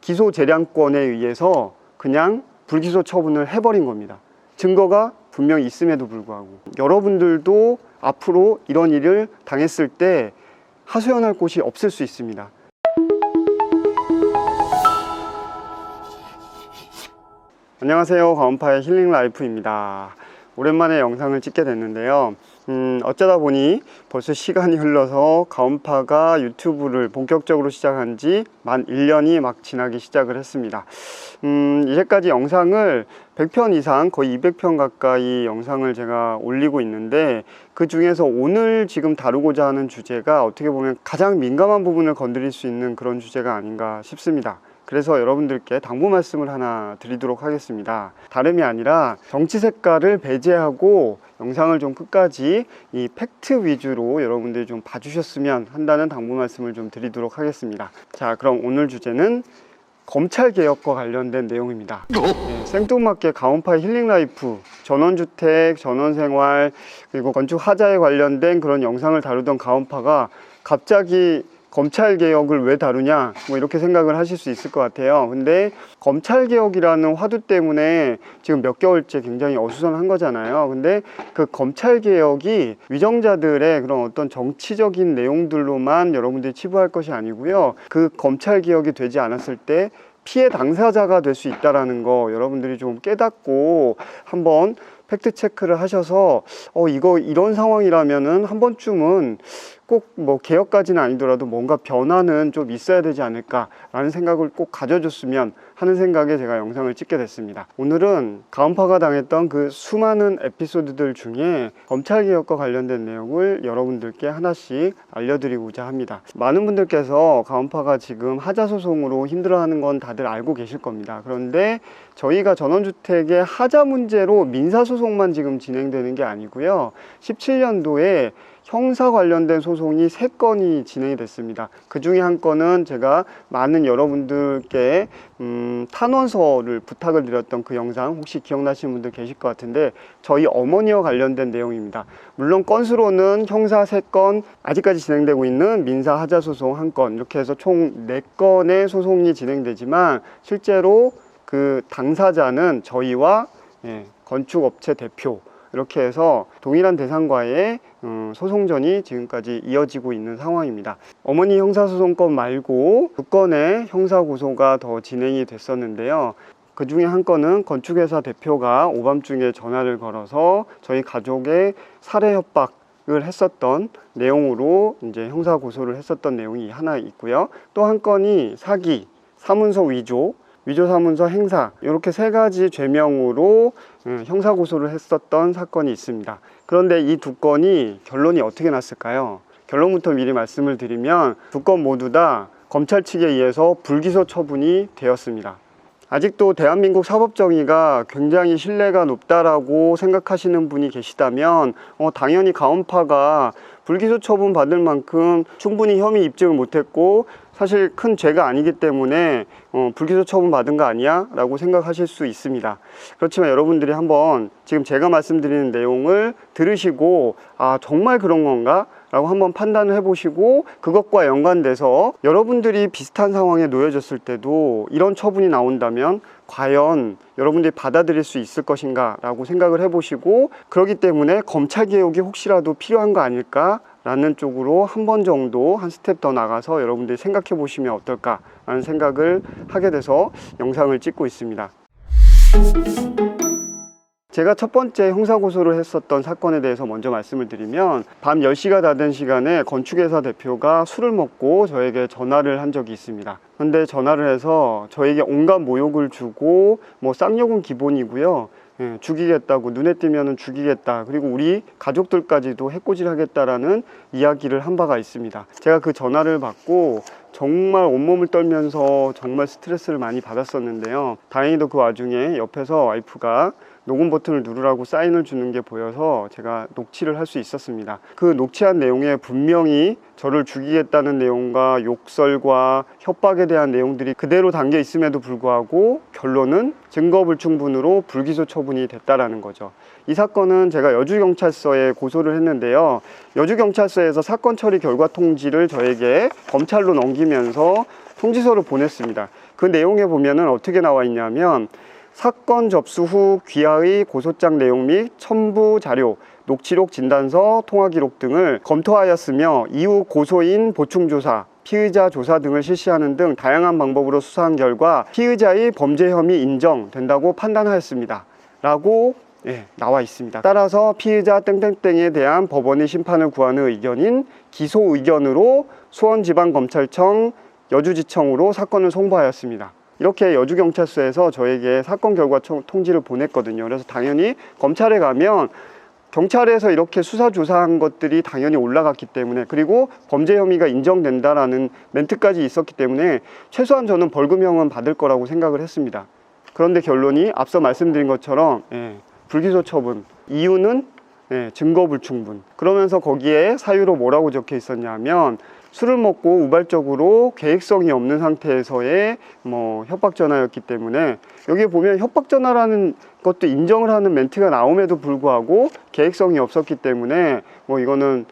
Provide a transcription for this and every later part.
기소 재량권에 의해서 그냥 불기소 처분을 해버린 겁니다. 증거가 분명히 있음에도 불구하고. 여러분들도 앞으로 이런 일을 당했을 때 하소연할 곳이 없을 수 있습니다. 안녕하세요, 가온파의 힐링라이프입니다. 오랜만에 영상을 찍게 됐는데요. 어쩌다 보니 벌써 시간이 흘러서 가온파가 유튜브를 본격적으로 시작한 지 만 1년이 막 지나기 시작을 했습니다. 이제까지 영상을 100편 이상, 거의 200편 가까이 영상을 제가 올리고 있는데, 그 중에서 오늘 지금 다루고자 하는 주제가 어떻게 보면 가장 민감한 부분을 건드릴 수 있는 그런 주제가 아닌가 싶습니다. 그래서 여러분들께 당부 말씀을 하나 드리도록 하겠습니다. 다름이 아니라 정치 색깔을 배제하고 영상을 좀 끝까지 이 팩트 위주로 여러분들이 좀 봐주셨으면 한다는 당부 말씀을 좀 드리도록 하겠습니다. 자, 그럼 오늘 주제는 검찰개혁과 관련된 내용입니다. 생뚱맞게 가온파의 힐링라이프, 전원주택, 전원생활, 그리고 건축하자에 관련된 그런 영상을 다루던 가온파가 갑자기 검찰개혁을 왜 다루냐, 뭐 이렇게 생각을 하실 수 있을 것 같아요. 근데 검찰개혁이라는 화두 때문에 지금 몇 개월째 굉장히 어수선한 거잖아요. 근데 그 검찰개혁이 위정자들의 그런 어떤 정치적인 내용들로만 여러분들이 치부할 것이 아니고요, 그 검찰개혁이 되지 않았을 때 피해 당사자가 될 수 있다는 거 여러분들이 좀 깨닫고 한번 팩트 체크를 하셔서 이거 이런 상황이라면은 한 번쯤은 꼭 뭐 개혁까지는 아니더라도 뭔가 변화는 좀 있어야 되지 않을까라는 생각을 꼭 가져줬으면 하는 생각에 제가 영상을 찍게 됐습니다. 오늘은 가온파가 당했던 그 수많은 에피소드들 중에 검찰개혁과 관련된 내용을 여러분들께 하나씩 알려드리고자 합니다. 많은 분들께서 가온파가 지금 하자소송으로 힘들어하는 건 다들 알고 계실 겁니다. 그런데 저희가 전원주택의 하자 문제로 민사소송만 지금 진행되는 게 아니고요, 17년도에 형사 관련된 소송이 3건이 진행이 됐습니다. 그 중에 한 건은 제가 많은 여러분들께 탄원서를 부탁을 드렸던 그 영상 혹시 기억나시는 분들 계실 것 같은데, 저희 어머니와 관련된 내용입니다. 물론 건수로는 형사 3건, 아직까지 진행되고 있는 민사 하자 소송 1건, 이렇게 해서 총 4건의 소송이 진행되지만 실제로 그 당사자는 저희와 건축업체 대표, 이렇게 해서 동일한 대상과의 소송전이 지금까지 이어지고 있는 상황입니다. 어머니 형사소송건 말고 2건의 형사고소가 더 진행이 됐었는데요. 그 중에 한 건은 건축회사 대표가 오밤중에 전화를 걸어서 저희 가족의 살해 협박을 했었던 내용으로 이제 형사고소를 했었던 내용이 하나 있고요. 또 한 건이 사기, 사문서 위조, 위조사문서 행사, 이렇게 3가지 죄명으로 형사고소를 했었던 사건이 있습니다. 그런데 이 2건이 결론이 어떻게 났을까요? 결론부터 미리 말씀을 드리면 2건 모두 다 검찰 측에 의해서 불기소 처분이 되었습니다. 아직도 대한민국 사법정의가 굉장히 신뢰가 높다라고 생각하시는 분이 계시다면 당연히 가온파가 불기소 처분 받을 만큼 충분히 혐의 입증을 못했고 사실 큰 죄가 아니기 때문에 불기소 처분 받은 거 아니야? 라고 생각하실 수 있습니다. 그렇지만 여러분들이 한번 지금 제가 말씀드리는 내용을 들으시고 정말 그런 건가? 라고 한번 판단을 해보시고 그것과 연관돼서 여러분들이 비슷한 상황에 놓여졌을 때도 이런 처분이 나온다면 과연 여러분들이 받아들일 수 있을 것인가 라고 생각을 해보시고, 그렇기 때문에 검찰개혁이 혹시라도 필요한 거 아닐까 라는 쪽으로 한 번 정도 한 스텝 더 나가서 여러분들이 생각해 보시면 어떨까 라는 생각을 하게 돼서 영상을 찍고 있습니다. 제가 첫 번째 형사고소를 했었던 사건에 대해서 먼저 말씀을 드리면, 밤 10시가 다 된 시간에 건축회사 대표가 술을 먹고 저에게 전화를 한 적이 있습니다. 근데 전화를 해서 저에게 온갖 모욕을 주고 쌍욕은 기본이고요, 죽이겠다고, 눈에 띄면 죽이겠다, 그리고 우리 가족들까지도 해코지를 하겠다라는 이야기를 한 바가 있습니다. 제가 그 전화를 받고 정말 온몸을 떨면서 정말 스트레스를 많이 받았었는데요. 다행히도 그 와중에 옆에서 와이프가 녹음 버튼을 누르라고 사인을 주는 게 보여서 제가 녹취를 할 수 있었습니다. 그 녹취한 내용에 분명히 저를 죽이겠다는 내용과 욕설과 협박에 대한 내용들이 그대로 담겨 있음에도 불구하고 결론은 증거불충분으로 불기소 처분이 됐다라는 거죠. 이 사건은 제가 여주경찰서에 고소를 했는데요. 여주경찰서에서 사건 처리 결과 통지를 저에게 검찰로 넘기면서 통지서를 보냈습니다. 그 내용에 보면은 어떻게 나와 있냐면 사건 접수 후 귀하의 고소장 내용 및 첨부 자료, 녹취록, 진단서, 통화기록 등을 검토하였으며 이후 고소인 보충조사, 피의자 조사 등을 실시하는 등 다양한 방법으로 수사한 결과 피의자의 범죄 혐의 인정된다고 판단하였습니다. 라고 나와 있습니다. 따라서 피의자 땡땡땡에 대한 법원의 심판을 구하는 의견인 기소 의견으로 수원지방검찰청 여주지청으로 사건을 송부하였습니다. 이렇게 여주경찰서에서 저에게 사건 결과 통지를 보냈거든요. 그래서 당연히 검찰에 가면 경찰에서 이렇게 수사 조사한 것들이 당연히 올라갔기 때문에, 그리고 범죄 혐의가 인정된다라는 멘트까지 있었기 때문에 최소한 저는 벌금형은 받을 거라고 생각을 했습니다. 그런데 결론이 앞서 말씀드린 것처럼 불기소 처분, 이유는 증거 불충분. 그러면서 거기에 사유로 뭐라고 적혀 있었냐면 술을 먹고 우발적으로 계획성이 없는 상태에서의 협박 전화였기 때문에, 여기 보면 협박 전화라는 것도 인정을 하는 멘트가 나옴에도 불구하고 계획성이 없었기 때문에 이거는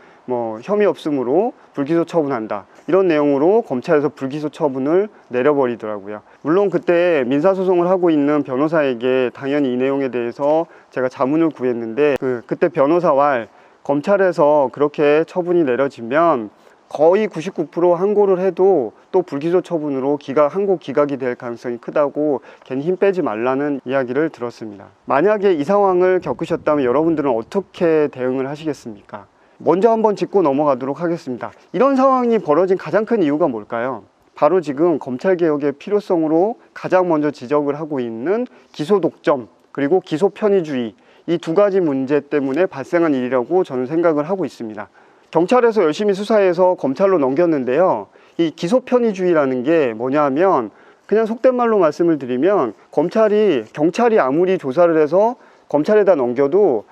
혐의 없음으로 불기소 처분한다, 이런 내용으로 검찰에서 불기소 처분을 내려버리더라고요. 물론 그때 민사소송을 하고 있는 변호사에게 당연히 이 내용에 대해서 제가 자문을 구했는데 그때 변호사와 검찰에서 그렇게 처분이 내려지면 거의 99% 항고를 해도 또 불기소 처분으로 항고 기각이 될 가능성이 크다고 괜히 힘 빼지 말라는 이야기를 들었습니다. 만약에 이 상황을 겪으셨다면 여러분들은 어떻게 대응을 하시겠습니까? 먼저 한번 짚고 넘어가도록 하겠습니다. 이런 상황이 벌어진 가장 큰 이유가 뭘까요? 바로 지금 검찰개혁의 필요성으로 가장 먼저 지적을 하고 있는 기소 독점, 그리고 기소 편의주의, 이 두 가지 문제 때문에 발생한 일이라고 저는 생각을 하고 있습니다. 경찰에서 열심히 수사해서 검찰로 넘겼는데요, 이 기소 편의주의라는 게 뭐냐면, 그냥 속된 말로 말씀을 드리면 경찰이 아무리 조사를 해서 검찰에다 넘겨도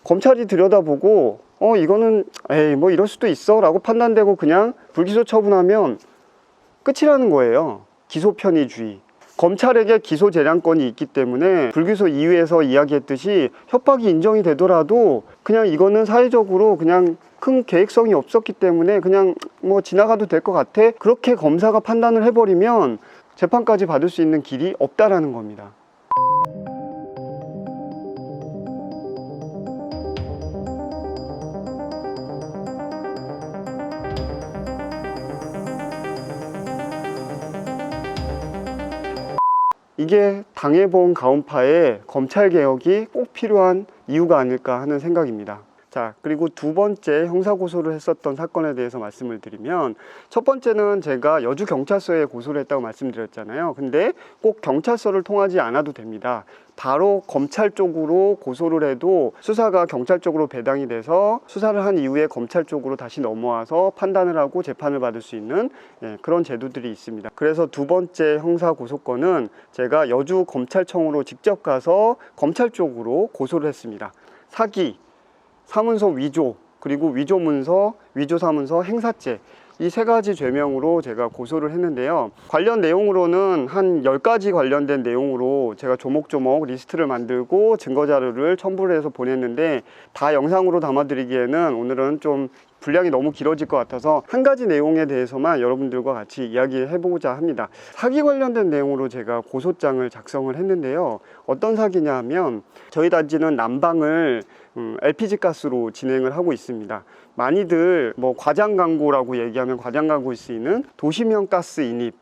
검찰이 들여다보고 이거는 이럴 수도 있어 라고 판단되고 그냥 불기소 처분하면 끝이라는 거예요. 기소 편의주의. 검찰에게 기소 재량권이 있기 때문에 불기소 이유에서 이야기했듯이 협박이 인정이 되더라도 그냥 이거는 사회적으로 그냥 큰 계획성이 없었기 때문에 그냥 지나가도 될 것 같아, 그렇게 검사가 판단을 해버리면 재판까지 받을 수 있는 길이 없다라는 겁니다. 이게 당해본 가온파의 검찰개혁이 꼭 필요한 이유가 아닐까 하는 생각입니다. 자, 그리고 두 번째 형사고소를 했었던 사건에 대해서 말씀을 드리면, 첫 번째는 제가 여주경찰서에 고소를 했다고 말씀드렸잖아요. 근데 꼭 경찰서를 통하지 않아도 됩니다. 바로 검찰 쪽으로 고소를 해도 수사가 경찰 쪽으로 배당이 돼서 수사를 한 이후에 검찰 쪽으로 다시 넘어와서 판단을 하고 재판을 받을 수 있는 그런 제도들이 있습니다. 그래서 두 번째 형사고소건은 제가 여주검찰청으로 직접 가서 검찰 쪽으로 고소를 했습니다. 사기, 사문서 위조, 그리고 위조문서, 위조사문서, 행사죄, 이 세 가지 죄명으로 제가 고소를 했는데요. 관련 내용으로는 한 10가지 관련된 내용으로 제가 조목조목 리스트를 만들고 증거자료를 첨부를 해서 보냈는데, 다 영상으로 담아드리기에는 오늘은 좀 분량이 너무 길어질 것 같아서 한 가지 내용에 대해서만 여러분들과 같이 이야기해보고자 합니다. 사기 관련된 내용으로 제가 고소장을 작성을 했는데요. 어떤 사기냐 하면, 저희 단지는 난방을 LPG 가스로 진행을 하고 있습니다. 많이들 과장 광고라고 얘기하면 과장 광고일 수 있는 도시명 가스 인입,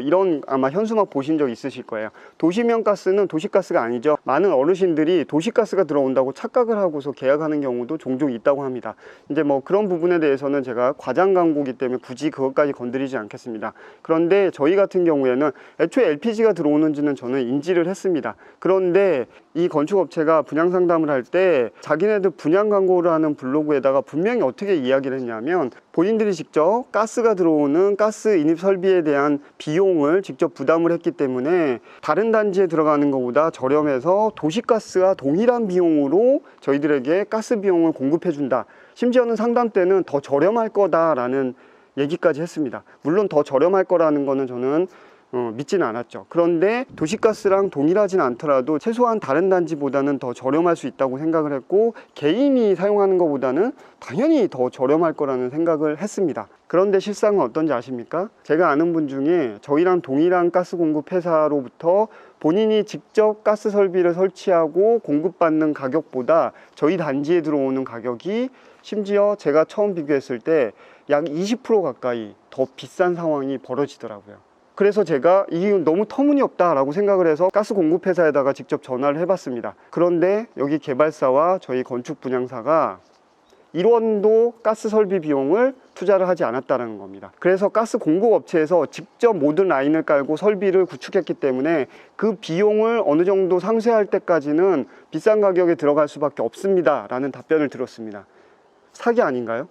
이런 아마 현수막 보신 적 있으실 거예요. 도시명 가스는 도시가스가 아니죠. 많은 어르신들이 도시가스가 들어온다고 착각을 하고서 계약하는 경우도 종종 있다고 합니다. 이제 그런 부분에 대해서는 제가 과장 광고이기 때문에 굳이 그것까지 건드리지 않겠습니다. 그런데 저희 같은 경우에는 애초에 LPG가 들어오는지는 저는 인지를 했습니다. 그런데 이 건축업체가 분양 상담을 할 때 자기네들 분양 광고를 하는 블로그에다가 분명히 어떻게 이야기를 했냐면, 본인들이 직접 가스가 들어오는 가스 인입 설비에 대한 비용을 직접 부담을 했기 때문에 다른 단지에 들어가는 것보다 저렴해서 도시가스와 동일한 비용으로 저희들에게 가스 비용을 공급해 준다, 심지어는 상담 때는 더 저렴할 거다라는 얘기까지 했습니다. 물론 더 저렴할 거라는 거는 저는 믿지는 않았죠. 그런데 도시가스랑 동일하진 않더라도 최소한 다른 단지보다는 더 저렴할 수 있다고 생각을 했고, 개인이 사용하는 것보다는 당연히 더 저렴할 거라는 생각을 했습니다. 그런데 실상은 어떤지 아십니까? 제가 아는 분 중에 저희랑 동일한 가스 공급 회사로부터 본인이 직접 가스 설비를 설치하고 공급받는 가격보다 저희 단지에 들어오는 가격이 심지어 제가 처음 비교했을 때 약 20% 가까이 더 비싼 상황이 벌어지더라고요. 그래서 제가 이게 너무 터무니없다라고 생각을 해서 가스 공급 회사에다가 직접 전화를 해봤습니다. 그런데 여기 개발사와 저희 건축 분양사가 1원도 가스 설비 비용을 투자를 하지 않았다는 겁니다. 그래서 가스 공급 업체에서 직접 모든 라인을 깔고 설비를 구축했기 때문에 그 비용을 어느 정도 상쇄할 때까지는 비싼 가격에 들어갈 수밖에 없습니다 라는 답변을 들었습니다. 사기 아닌가요?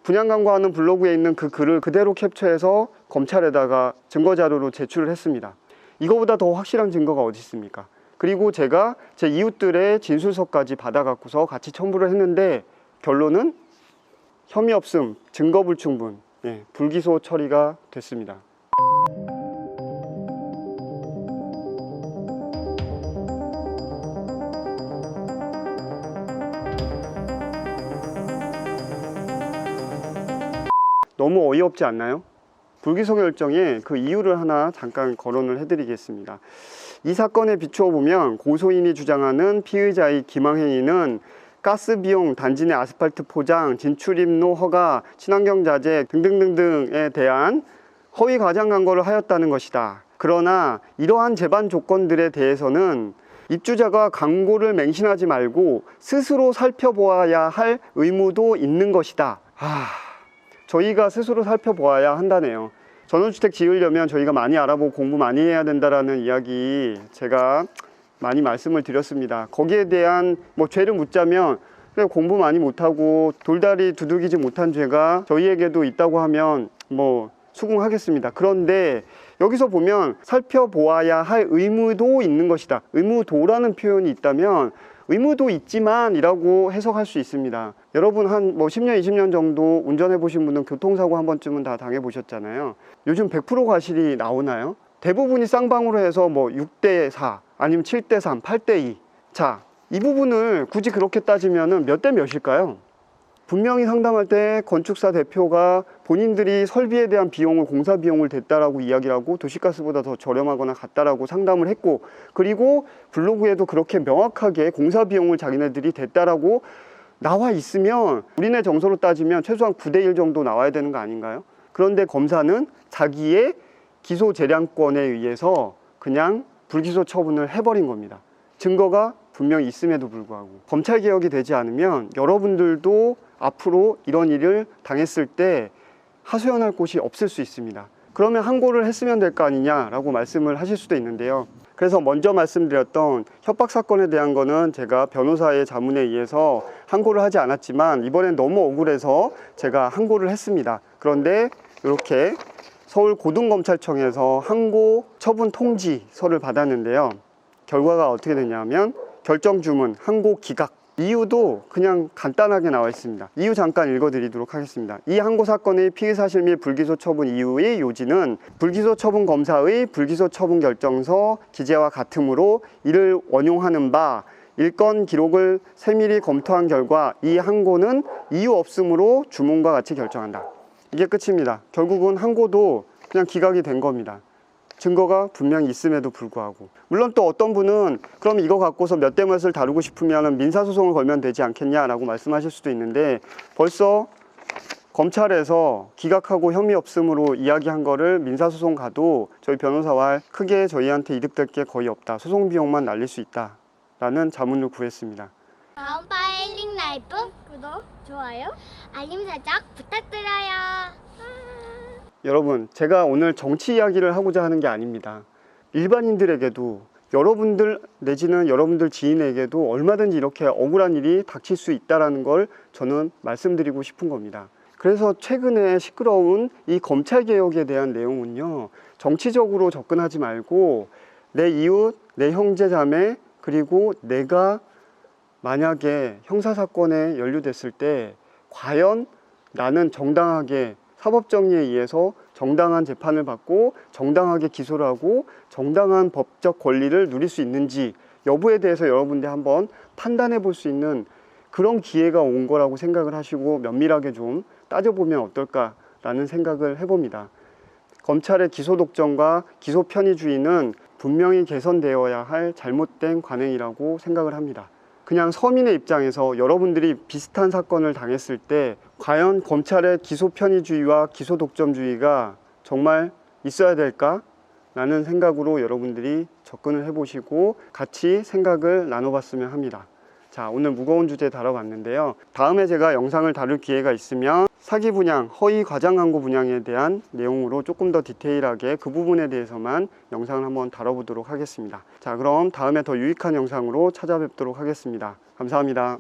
분양광고하는 블로그에 있는 그 글을 그대로 캡처해서 검찰에다가 증거자료로 제출을 했습니다. 이거보다 더 확실한 증거가 어디 있습니까? 그리고 제가 제 이웃들의 진술서까지 받아갖고서 같이 첨부를 했는데 결론은 혐의 없음, 증거 불충분, 불기소 처리가 됐습니다. 너무 어이없지 않나요? 불기소 결정에 그 이유를 하나 잠깐 거론을 해드리겠습니다. 이 사건에 비추어 보면 고소인이 주장하는 피의자의 김항행위는 가스 비용, 단지 내 아스팔트 포장, 진출입로 허가, 친환경 자재 등등등등에 대한 허위 과장 광고를 하였다는 것이다. 그러나 이러한 제반 조건들에 대해서는 입주자가 광고를 맹신하지 말고 스스로 살펴보아야 할 의무도 있는 것이다. 저희가 스스로 살펴보아야 한다네요. 전원주택 지으려면 저희가 많이 알아보고 공부 많이 해야 된다라는 이야기 제가 많이 말씀을 드렸습니다. 거기에 대한 죄를 묻자면 그래, 공부 많이 못하고 돌다리 두들기지 못한 죄가 저희에게도 있다고 하면 수긍하겠습니다. 그런데 여기서 보면 살펴보아야 할 의무도 있는 것이다. 의무도라는 표현이 있다면 의무도 있지만 이라고 해석할 수 있습니다. 여러분 한 10년, 20년 정도 운전해 보신 분은 교통사고 한 번쯤은 다 당해 보셨잖아요. 요즘 100% 과실이 나오나요? 대부분이 쌍방으로 해서 6대4 아니면 7대3, 8대2. 자, 이 부분을 굳이 그렇게 따지면 몇 대 몇일까요? 분명히 상담할 때 건축사 대표가 본인들이 설비에 대한 비용을 공사 비용을 댔다라고 이야기를 하고 도시가스보다 더 저렴하거나 같다라고 상담을 했고, 그리고 블로그에도 그렇게 명확하게 공사 비용을 자기네들이 댔다라고 나와 있으면 우리네 정서로 따지면 최소한 9대1 정도 나와야 되는 거 아닌가요? 그런데 검사는 자기의 기소 재량권에 의해서 그냥 불기소 처분을 해버린 겁니다. 증거가 분명히 있음에도 불구하고. 검찰개혁이 되지 않으면 여러분들도 앞으로 이런 일을 당했을 때 하소연할 곳이 없을 수 있습니다. 그러면 항고를 했으면 될 거 아니냐라고 말씀을 하실 수도 있는데요. 그래서 먼저 말씀드렸던 협박 사건에 대한 거는 제가 변호사의 자문에 의해서 항고를 하지 않았지만 이번엔 너무 억울해서 제가 항고를 했습니다. 그런데 이렇게 서울고등검찰청에서 항고 처분 통지서를 받았는데요. 결과가 어떻게 되냐면 결정주문, 항고 기각, 이유도 그냥 간단하게 나와 있습니다. 이유 잠깐 읽어드리도록 하겠습니다. 이 항고 사건의 피의사실 및 불기소 처분 이유의 요지는 불기소 처분 검사의 불기소 처분 결정서 기재와 같으므로 이를 원용하는 바 일건 기록을 세밀히 검토한 결과 이 항고는 이유 없음으로 주문과 같이 결정한다. 이게 끝입니다. 결국은 항고도 그냥 기각이 된 겁니다. 증거가 분명히 있음에도 불구하고. 물론 또 어떤 분은 그럼 이거 갖고서 몇 대 몇을 다루고 싶으면 민사소송을 걸면 되지 않겠냐라고 말씀하실 수도 있는데 벌써 검찰에서 기각하고 혐의 없음으로 이야기한 거를 민사소송 가도 저희 변호사와 크게 저희한테 이득될 게 거의 없다. 소송 비용만 날릴 수 있다. 라는 자문을 구했습니다. 가온파의 힐링 라이프 구독, 좋아요, 알림 설정 부탁드려요. 여러분, 제가 오늘 정치 이야기를 하고자 하는 게 아닙니다. 일반인들에게도 여러분들 내지는 여러분들 지인에게도 얼마든지 이렇게 억울한 일이 닥칠 수 있다는 걸 저는 말씀드리고 싶은 겁니다. 그래서 최근에 시끄러운 이 검찰개혁에 대한 내용은요, 정치적으로 접근하지 말고 내 이웃, 내 형제 자매, 그리고 내가 만약에 형사사건에 연루됐을 때 과연 나는 정당하게 사법정의에 의해서 정당한 재판을 받고 정당하게 기소를 하고 정당한 법적 권리를 누릴 수 있는지 여부에 대해서 여러분들 한번 판단해 볼 수 있는 그런 기회가 온 거라고 생각을 하시고 면밀하게 좀 따져보면 어떨까 라는 생각을 해봅니다. 검찰의 기소 독점과 기소 편의주의는 분명히 개선되어야 할 잘못된 관행이라고 생각을 합니다. 그냥 서민의 입장에서 여러분들이 비슷한 사건을 당했을 때 과연 검찰의 기소 편의주의와 기소 독점주의가 정말 있어야 될까? 라는 생각으로 여러분들이 접근을 해보시고 같이 생각을 나눠봤으면 합니다. 자, 오늘 무거운 주제 다뤄봤는데요. 다음에 제가 영상을 다룰 기회가 있으면 사기 분양, 허위 과장 광고 분양에 대한 내용으로 조금 더 디테일하게 그 부분에 대해서만 영상을 한번 다뤄보도록 하겠습니다. 자, 그럼 다음에 더 유익한 영상으로 찾아뵙도록 하겠습니다. 감사합니다.